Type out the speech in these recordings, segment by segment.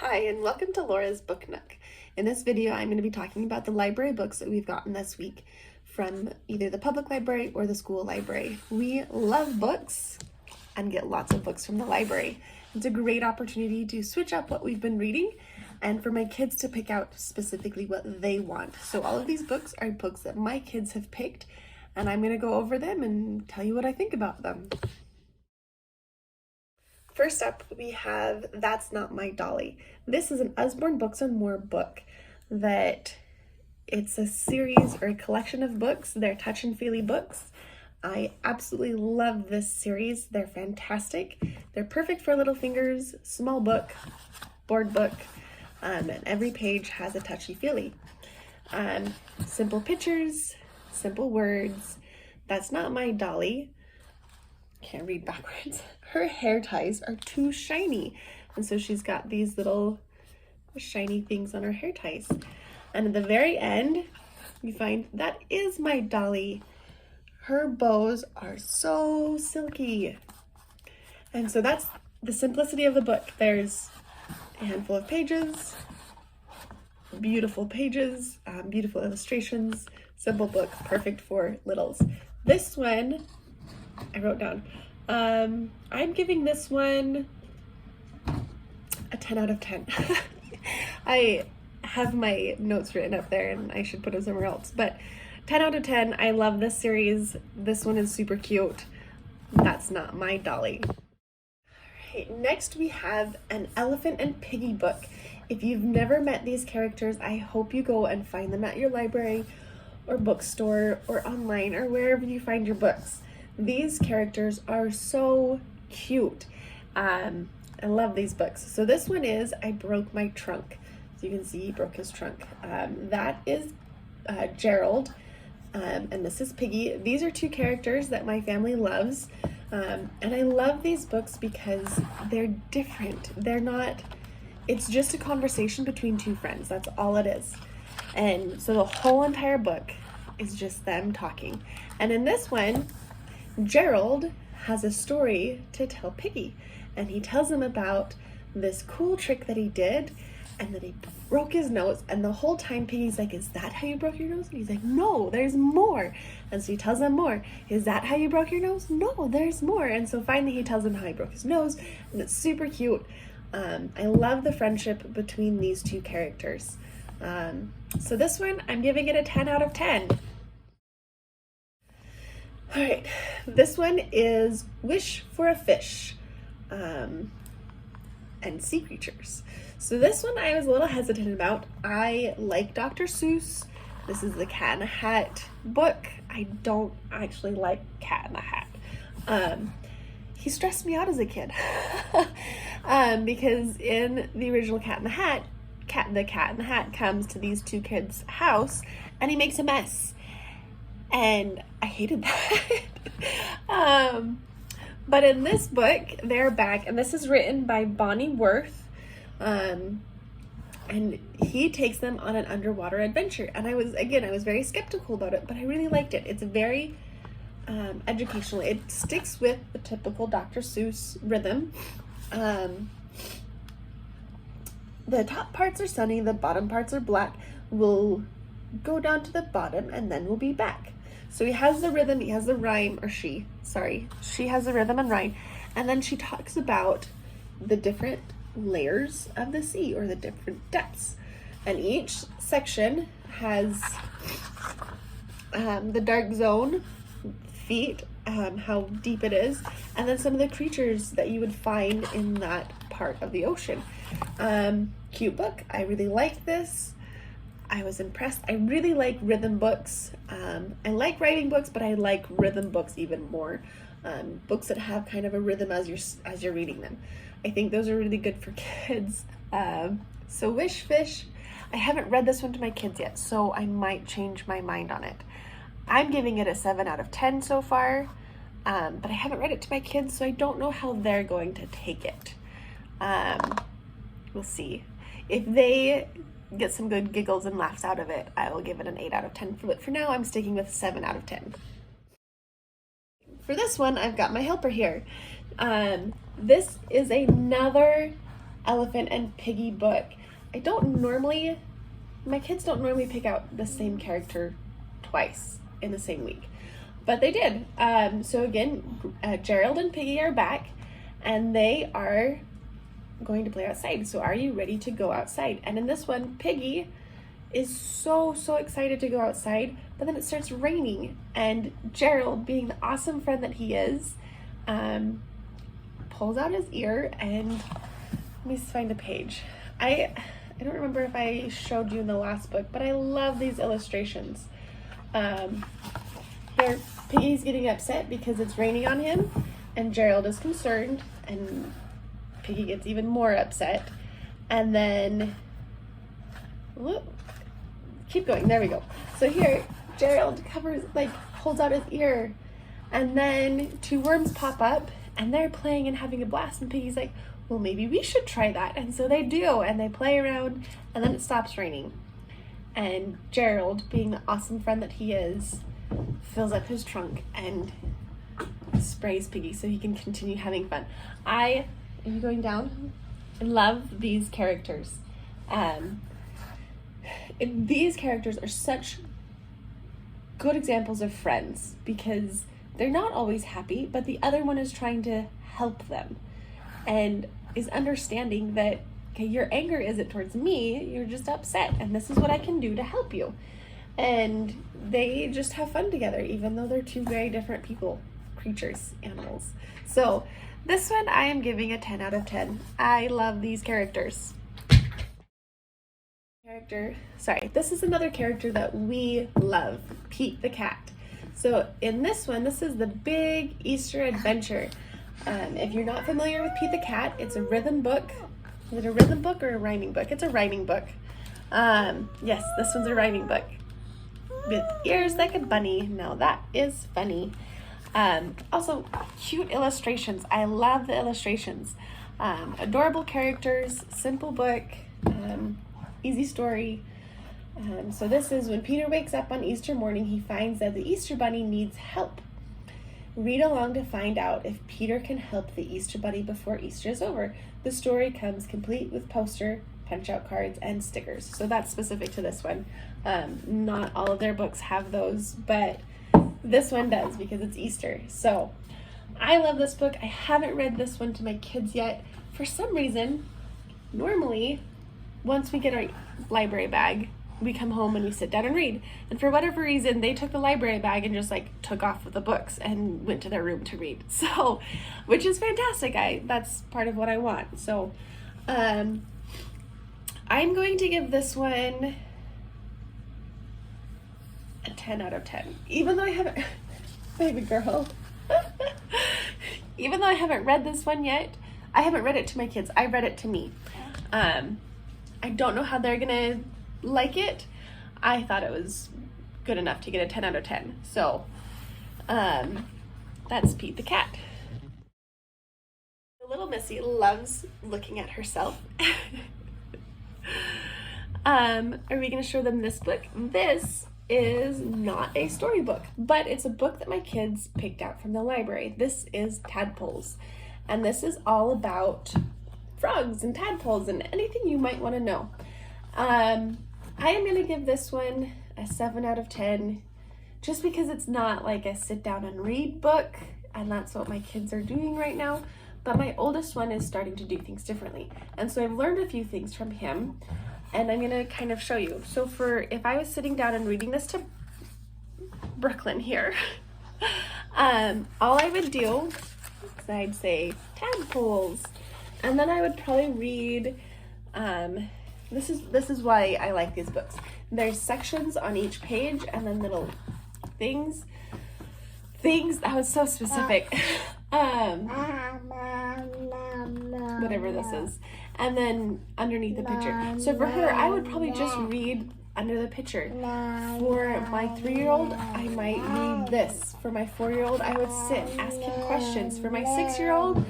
Hi, and welcome to Laura's Book Nook. In this video, I'm going to be talking about the library books that we've gotten this week from either the public library or the school library. We love books and get lots of books from the library. It's a great opportunity to switch up what we've been reading and for my kids to pick out specifically what they want. So all of these books are books that my kids have picked, and I'm going to go over them and tell you what I think about them. First up, we have That's Not My Dolly. This is an Usborne Books and More book that it's a series or a collection of books. They're touch and feely books. I absolutely love this series. They're fantastic. They're perfect for little fingers, small book, board book, and every page has a touchy-feely. Simple pictures, simple words. That's not my Dolly. Can't read backwards. Her hair ties are too shiny, and so she's got these little shiny things on her hair ties. And at the very end, you find that is my Dolly. Her bows are so silky. And so that's the simplicity of the book. There's a handful of pages, beautiful illustrations, simple book, perfect for littles. This one, I wrote down, I'm giving this one a 10 out of 10. I have my notes written up there and I should put them somewhere else, but 10 out of 10. I love this series. This one is super cute. That's Not My Dolly. All right, next we have an Elephant and Piggy book. If you've never met these characters, I hope you go and find them at your library or bookstore or online or wherever you find your books. These characters are so cute. I love these books. So this one is I Broke My Trunk. So you can see he broke his trunk. That is Gerald, and this is Piggy. These are two characters that my family loves, and I love these books because they're different. It's just a conversation between two friends. That's all it is. And so the whole entire book is just them talking. And in this one, Gerald has a story to tell Piggy, and he tells him about this cool trick that he did, and that he broke his nose, and the whole time Piggy's like, is that how you broke your nose? And he's like, no, there's more. And so he tells him more. Is that how you broke your nose? No, there's more. And so finally he tells him how he broke his nose, and it's super cute. I love the friendship between these two characters. So this one, I'm giving it a 10 out of 10. All right, this one is Wish for a Fish, and Sea Creatures. So this one I was a little hesitant about. I like Dr. Seuss. This is the Cat in the Hat book. I don't actually like Cat in the Hat. He stressed me out as a kid because in the original Cat in the Hat, the Cat in the Hat comes to these two kids' house and he makes a mess. And I hated that. But in this book, they're back, and this is written by Bonnie Worth, and he takes them on an underwater adventure. And I was very skeptical about it, but I really liked it. It's very educational. It sticks with the typical Dr. Seuss rhythm. The top parts are sunny, the bottom parts are black. We'll go down to the bottom, and then we'll be back. So he has the rhythm, he has the rhyme, or she has the rhythm and rhyme, and then she talks about the different layers of the sea, or the different depths. And each section has the dark zone, feet, how deep it is, and then some of the creatures that you would find in that part of the ocean. Cute book. I really like this. I was impressed. I really like rhythm books. I like writing books, but I like rhythm books even more. Books that have kind of a rhythm as you're reading them. I think those are really good for kids. So Wish Fish, I haven't read this one to my kids yet, so I might change my mind on it. I'm giving it a 7 out of 10 so far, but I haven't read it to my kids, so I don't know how they're going to take it. We'll see. If they get some good giggles and laughs out of it, I will give it an 8 out of 10. But for now, I'm sticking with 7 out of 10. For this one, I've got my helper here. This is another Elephant and Piggy book. My kids don't normally pick out the same character twice in the same week, but they did. So again, Gerald and Piggy are back, and they are going to play outside. So are you ready to go outside? And in this one, Piggy is so excited to go outside, but then it starts raining, and Gerald, being the awesome friend that he is, pulls out his ear, and let me find a page. I don't remember if I showed you in the last book, but I love these illustrations. Here, Piggy's getting upset because it's raining on him, and Gerald is concerned, and Piggy gets even more upset. And then, whoop, keep going, there we go. So here, Gerald holds out his ear, and then two worms pop up, and they're playing and having a blast, and Piggy's like, well, maybe we should try that. And so they do, and they play around, and then it stops raining. And Gerald, being the awesome friend that he is, fills up his trunk and sprays Piggy so he can continue having fun. Are you going down? I love these characters. These characters are such good examples of friends because they're not always happy, but the other one is trying to help them and is understanding that, okay, your anger isn't towards me, you're just upset, and this is what I can do to help you. And they just have fun together, even though they're two very different creatures, animals. So this one I am giving a 10 out of 10. I love these characters. This is another character that we love, Pete the cat. So in this one, this is the big Easter adventure. If you're not familiar with Pete the cat, it's a rhythm book. Is it a rhythm book or a rhyming book? It's a rhyming book. Yes, this one's a rhyming book. With ears like a bunny. Now that is funny. Also, cute illustrations. I love the illustrations. Adorable characters, simple book, easy story. So this is when Peter wakes up on Easter morning, he finds that the Easter Bunny needs help. Read along to find out if Peter can help the Easter Bunny before Easter is over. The story comes complete with poster, punch-out cards, and stickers. So that's specific to this one. Not all of their books have those, but this one does because it's Easter. So I love this book. I haven't read this one to my kids yet. For some reason, normally, once we get our library bag, we come home and we sit down and read. And for whatever reason, they took the library bag and just took off with the books and went to their room to read. So, which is fantastic. That's part of what I want. So, I'm going to give this one a 10 out of 10. Even though I haven't, baby girl. Even though I haven't read this one yet, I haven't read it to my kids. I read it to me. I don't know how they're gonna like it. I thought it was good enough to get a 10 out of 10. So, that's Pete the cat. The little Missy loves looking at herself. Are we gonna show them this book? This is not a storybook, but it's a book that my kids picked out from the library. This is Tadpoles, and this is all about frogs and tadpoles and anything you might want to know. I am going to give this one a 7 out of 10 just because it's not like a sit down and read book, and that's what my kids are doing right now. But my oldest one is starting to do things differently, and so I've learned a few things from him, and I'm going to kind of show you. So if I was sitting down and reading this to Brooklyn here, all I would do is I'd say tadpoles, and then I would probably read, this is why I like these books. There's sections on each page and then little things, that was so specific. Whatever this is. And then underneath the picture. So for her, I would probably just read under the picture. For my 3-year-old, I might read this. For my 4-year-old, I would sit, ask him questions. For my 6-year-old,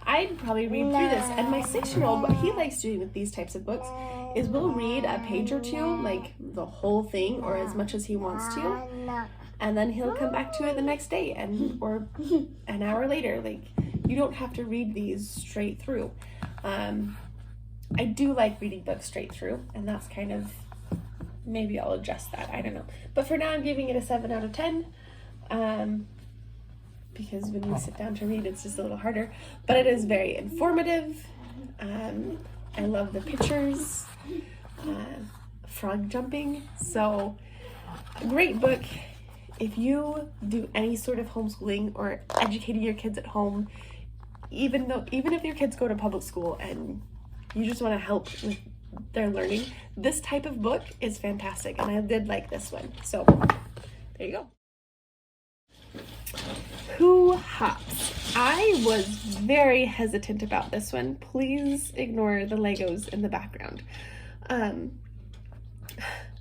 I'd probably read through this. And my 6-year-old, what he likes doing with these types of books is we'll read a page or two, like the whole thing or as much as he wants to, and then he'll come back to it the next day or an hour later. Like, you don't have to read these straight through. I do like reading books straight through, and that's kind of, maybe I'll adjust that, I don't know. But for now, I'm giving it a 7 out of 10, because when you sit down to read, it's just a little harder. But it is very informative. I love the pictures, frog jumping. So, a great book. If you do any sort of homeschooling or educating your kids at home, even if your kids go to public school and you just want to help with their learning, this type of book is fantastic, and I did like this one. So there you go. Who Hops? I was very hesitant about this one. Please ignore the Legos in the background.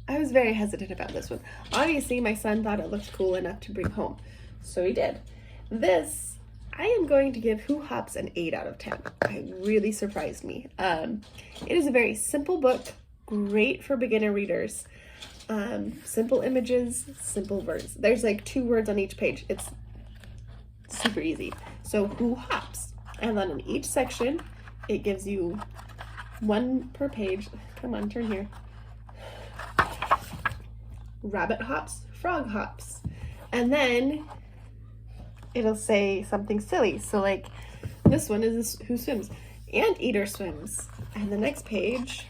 I was very hesitant about this one. Obviously, my son thought it looked cool enough to bring home, so he did. This, I am going to give Who Hops an 8 out of 10. It really surprised me. It is a very simple book, great for beginner readers. Simple images, simple words. There's like 2 words on each page. It's super easy. So Who Hops? And then in each section, it gives you 1 per page. Come on, turn here. Rabbit hops, frog hops. And then it'll say something silly. So like this one is Who Swims? Anteater swims. And the next page,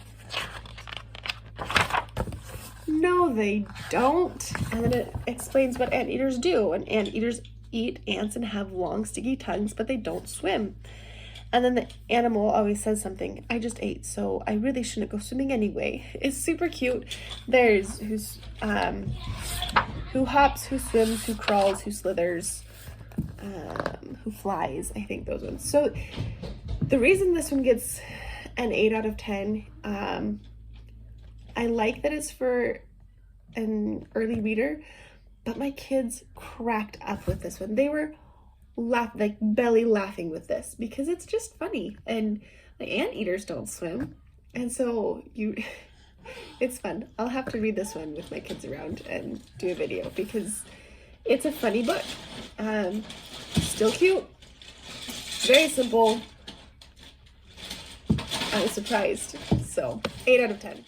no they don't. And then it explains what anteaters do. And anteaters eat ants and have long sticky tongues, but they don't swim. And then the animal always says something, I just ate, so I really shouldn't go swimming anyway. It's super cute. There's who hops, who swims, who crawls, who slithers, who flies, I think those ones. So the reason this one gets an 8 out of 10, I like that it's for an early reader, but my kids cracked up with this one. They were belly laughing with this because it's just funny, and the anteaters don't swim, and so it's fun. I'll have to read this one with my kids around and do a video because it's a funny book. Still cute, very simple. I was surprised, so 8 out of 10.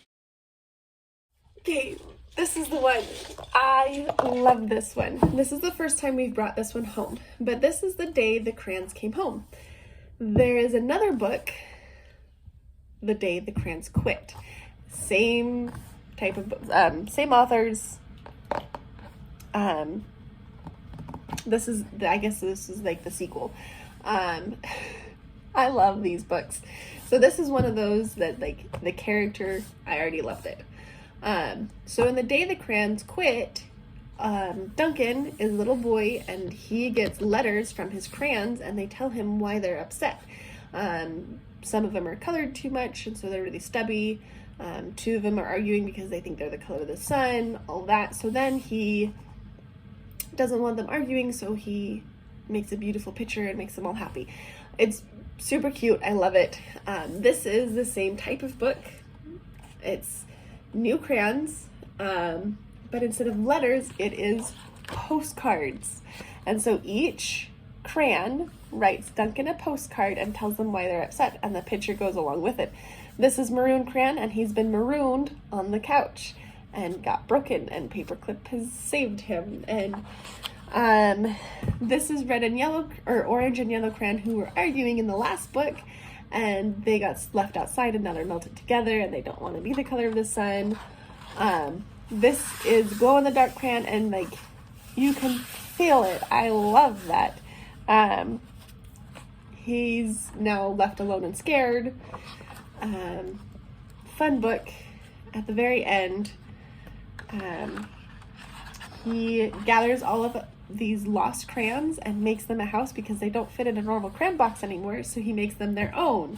Okay, this is the one. I love this one. This is the first time we've brought this one home, but this is The Day the Crayons Came Home. There is another book, The Day the Crayons Quit. Same type of books, same authors. This is, I guess this is like the sequel. I love these books. So this is one of those that like the character, I already loved it. So in The Day the Crayons Quit, Duncan is a little boy and he gets letters from his crayons and they tell him why they're upset. Some of them are colored too much and so they're really stubby. 2 of them are arguing because they think they're the color of the sun, all that. So then he doesn't want them arguing, so he makes a beautiful picture and makes them all happy. It's super cute. I love it. This is the same type of book. It's new crayons, but instead of letters, it is postcards. And so each crayon writes Duncan a postcard and tells them why they're upset, and the picture goes along with it. This is Maroon Crayon, and he's been marooned on the couch and got broken, and Paperclip has saved him. And this is Red and Yellow, or Orange and Yellow Crayon, who were arguing in the last book, and they got left outside and now they're melted together and they don't want to be the color of the sun. This is Glow in the Dark Crayon, and like you can feel it. I love that. He's now left alone and scared. Fun book. At the very end, he gathers all of these lost crayons and makes them a house because they don't fit in a normal crayon box anymore, so he makes them their own.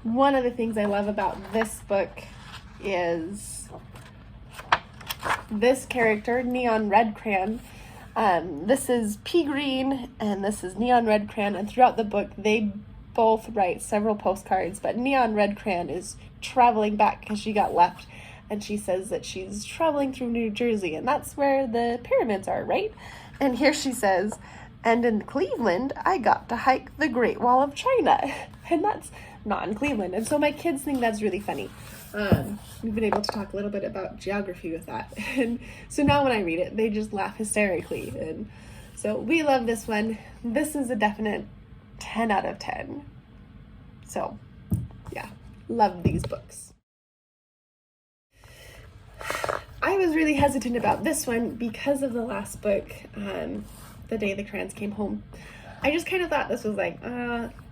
One of the things I love about this book is this character, Neon Red Crayon. This is Pea Green and this is Neon Red Crayon, and throughout the book they both write several postcards, but Neon Red Crayon is traveling back because she got left, and she says that she's traveling through New Jersey, and that's where the pyramids are, right? And here she says, and in Cleveland, I got to hike the Great Wall of China. and that's not in Cleveland. And so my kids think that's really funny. We've been able to talk a little bit about geography with that. And so now when I read it, they just laugh hysterically. And so we love this one. This is a definite 10 out of 10. So yeah, love these books. I was really hesitant about this one because of the last book, The Day the Crayons Came Home. I just kind of thought this was like,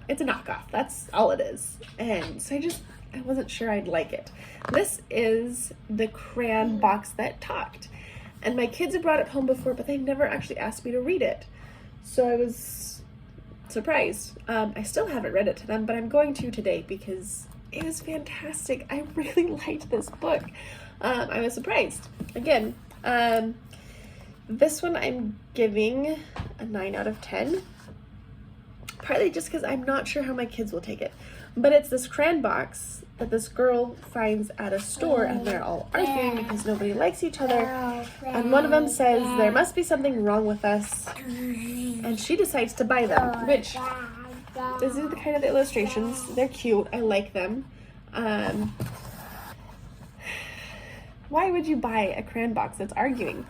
it's a knockoff. That's all it is. And so I wasn't sure I'd like it. This is the crayon box that talked. And my kids have brought it home before, but they've never actually asked me to read it. So I was surprised. I still haven't read it to them, but I'm going to today because it was fantastic. I really liked this book. I was surprised. Again, this one I'm giving a 9 out of 10. Partly just because I'm not sure how my kids will take it. But it's this crayon box that this girl finds at a store, and they're all arguing because nobody likes each other. And one of them says, there must be something wrong with us. And she decides to buy them, which, these are the kind of illustrations. They're cute. I like them. Why would you buy a crayon box that's arguing?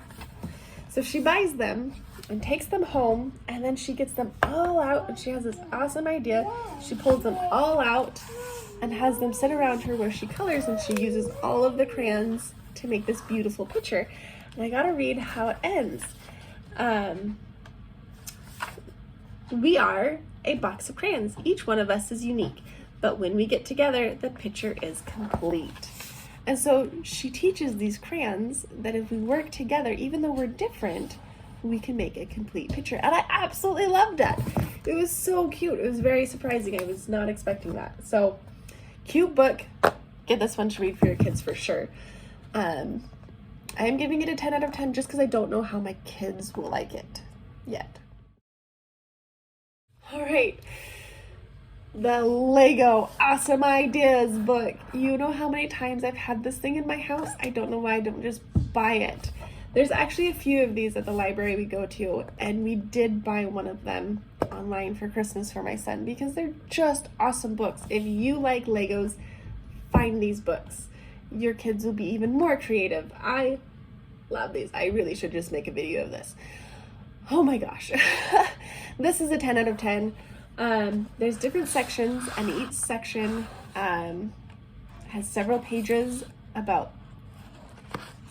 So she buys them and takes them home, and then she gets them all out, and she has this awesome idea. She pulls them all out and has them sit around her where she colors, and she uses all of the crayons to make this beautiful picture. And I gotta read how it ends. We are a box of crayons. Each one of us is unique, but when we get together, the picture is complete. And so she teaches these crayons that if we work together, even though we're different, we can make a complete picture. And I absolutely loved that. It was so cute. It was very surprising. I was not expecting that. So, cute book. Get this one to read for your kids for sure. I am giving it a 10 out of 10 just because I don't know how my kids will like it yet. All right. The Lego Awesome Ideas book. You know how many times I've had this thing in my house? I don't know why I don't just buy it. There's actually a few of these at the library we go to, and we did buy one of them online for Christmas for my son because they're just awesome books. If you like Legos, find these books. Your kids will be even more creative. I love these. I really should just make a video of this. Oh my gosh. This is a 10 out of 10. There's different sections, and each section has several pages about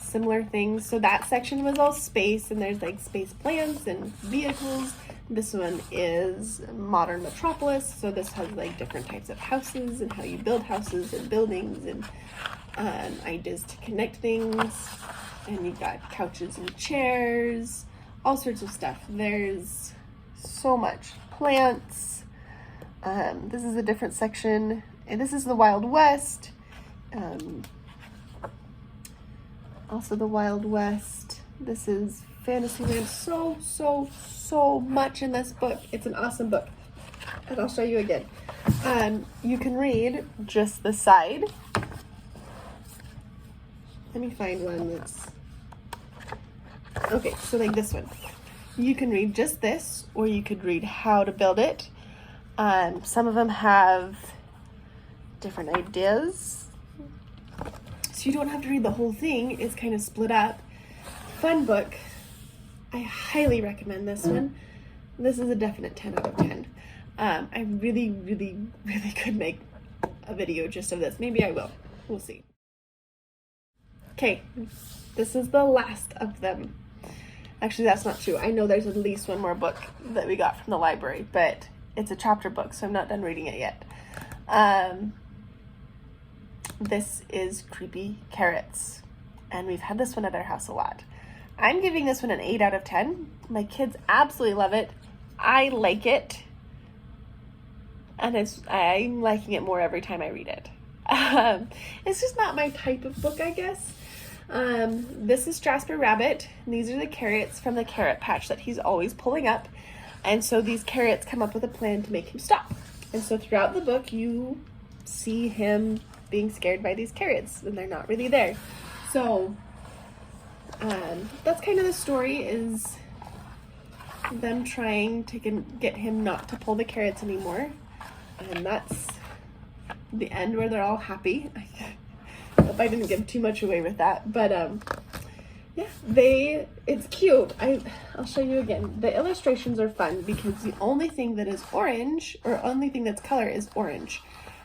similar things. So that section was all space, and there's like space plants and vehicles. This one is modern metropolis, so this has like different types of houses and how you build houses and buildings and ideas to connect things. And you've got couches and chairs, all sorts of stuff. There's so much. Plants. This is a different section, and this is the Wild West. Also the Wild West. This is Fantasyland. So much in this book. It's an awesome book, and I'll show you again. You can read just the side. Let me find one that's okay. So like this one, you can read just this, or you could read how to build it. Some of them have different ideas, so you don't have to read the whole thing. It's kind of split up. Fun book. I highly recommend this one. This is a definite 10 out of 10. I really could make a video just of this. Maybe I will. We'll see. Okay, this is the last of them. Actually, that's not true. I know there's at least one more book that we got from the library, but it's a chapter book, so I'm not done reading it yet. This is Creepy Carrots, and we've had this one at our house a lot. I'm giving this one an 8 out of 10. My kids absolutely love it. I like it, and I'm liking it more every time I read it. It's just not my type of book, I guess. This is Strasper Rabbit. These are the carrots from the carrot patch that he's always pulling up. And so these carrots come up with a plan to make him stop. And so throughout the book, you see him being scared by these carrots, and they're not really there. So that's kind of the story, is them trying to get him not to pull the carrots anymore. And that's the end where they're all happy. I hope I didn't give too much away with that, but yeah, it's cute. I'll show you again. The illustrations are fun because the only thing that is orange, or only thing that's color, is orange.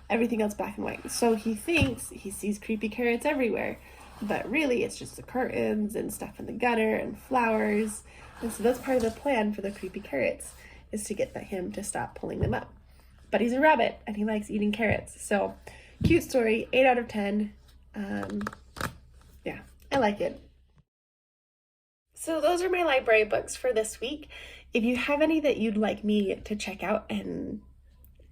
Everything else black and white. So he thinks he sees creepy carrots everywhere, but really it's just the curtains and stuff in the gutter and flowers. And so that's part of the plan for the creepy carrots, is to get him to stop pulling them up. But he's a rabbit and he likes eating carrots. So cute story, 8 out of 10. Yeah, I like it. So those are my library books for this week. If you have any that you'd like me to check out and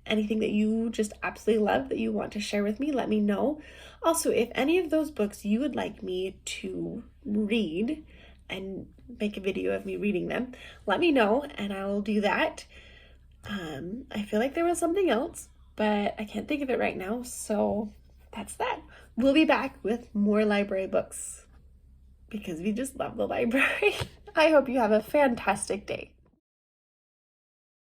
anything that you just absolutely love that you want to share with me, let me know. Also, if any of those books you would like me to read and make a video of me reading them, let me know and I'll do that. I feel like there was something else, but I can't think of it right now, so that's that. We'll be back with more library books because we just love the library. I hope you have a fantastic day.